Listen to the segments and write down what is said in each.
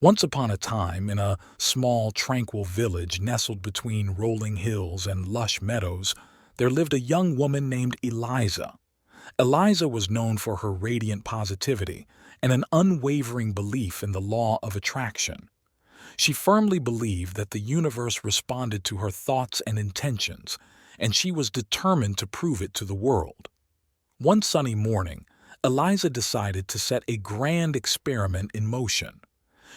Once upon a time, in a small, tranquil village nestled between rolling hills and lush meadows, there lived a young woman named Eliza. Eliza was known for her radiant positivity and an unwavering belief in the law of attraction. She firmly believed that the universe responded to her thoughts and intentions, and she was determined to prove it to the world. One sunny morning, Eliza decided to set a grand experiment in motion.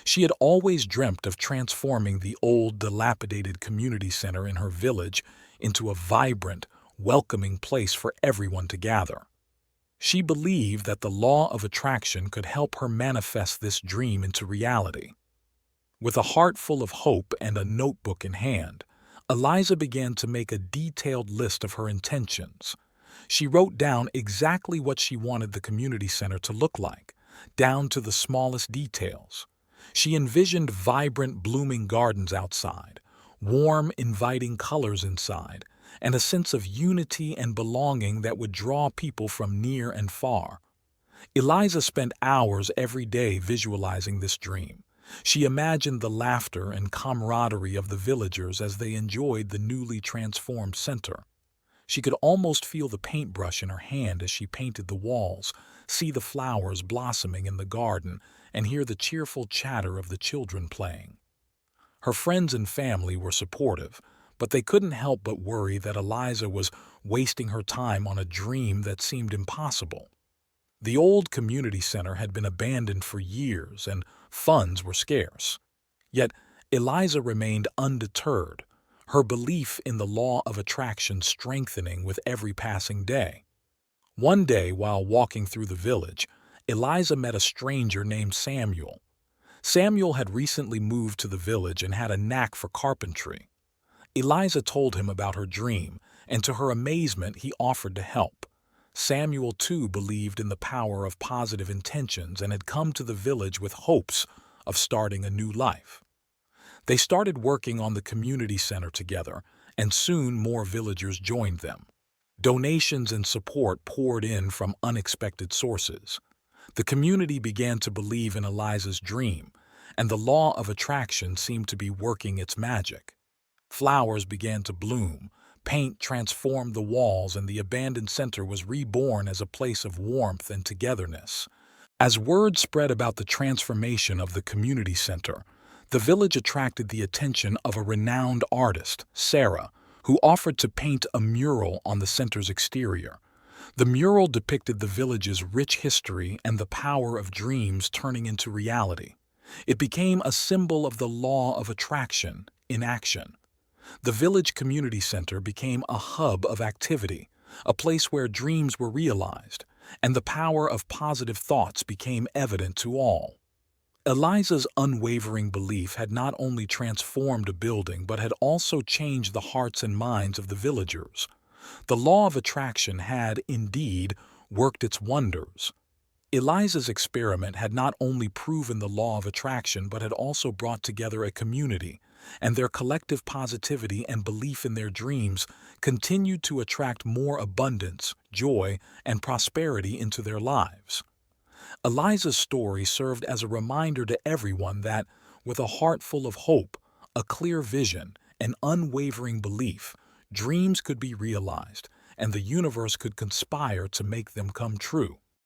She had always dreamt of transforming the old, dilapidated community center in her village into a vibrant, welcoming place for everyone to gather. She believed that the law of attraction could help her manifest this dream into reality. With a heart full of hope and a notebook in hand, Eliza began to make a detailed list of her intentions. She wrote down exactly what she wanted the community center to look like, down to the smallest details. She envisioned vibrant, blooming gardens outside, warm, inviting colors inside, and a sense of unity and belonging that would draw people from near and far. Eliza spent hours every day visualizing this dream. She imagined the laughter and camaraderie of the villagers as they enjoyed the newly transformed center. She could almost feel the paintbrush in her hand as she painted the walls, see the flowers blossoming in the garden, and hear the cheerful chatter of the children playing. Her friends and family were supportive, but they couldn't help but worry that Eliza was wasting her time on a dream that seemed impossible. The old community center had been abandoned for years and funds were scarce. Yet Eliza remained undeterred, her belief in the law of attraction strengthening with every passing day. One day, while walking through the village, Eliza met a stranger named Samuel. Samuel had recently moved to the village and had a knack for carpentry. Eliza told him about her dream, and to her amazement, he offered to help. Samuel, too, believed in the power of positive intentions and had come to the village with hopes of starting a new life. They started working on the community center together, and soon more villagers joined them. Donations and support poured in from unexpected sources. The community began to believe in Eliza's dream, and the law of attraction seemed to be working its magic. Flowers began to bloom, paint transformed the walls, and the abandoned center was reborn as a place of warmth and togetherness. As word spread about the transformation of the community center, the village attracted the attention of a renowned artist, Sarah, who offered to paint a mural on the center's exterior. The mural depicted the village's rich history and the power of dreams turning into reality. It became a symbol of the law of attraction in action. The village community center became a hub of activity, a place where dreams were realized, and the power of positive thoughts became evident to all. Eliza's unwavering belief had not only transformed a building but had also changed the hearts and minds of the villagers. The law of attraction had, indeed, worked its wonders. Eliza's experiment had not only proven the law of attraction but had also brought together a community, and their collective positivity and belief in their dreams continued to attract more abundance, joy, and prosperity into their lives. Eliza's story served as a reminder to everyone that, with a heart full of hope, a clear vision, and unwavering belief, dreams could be realized, and the universe could conspire to make them come true.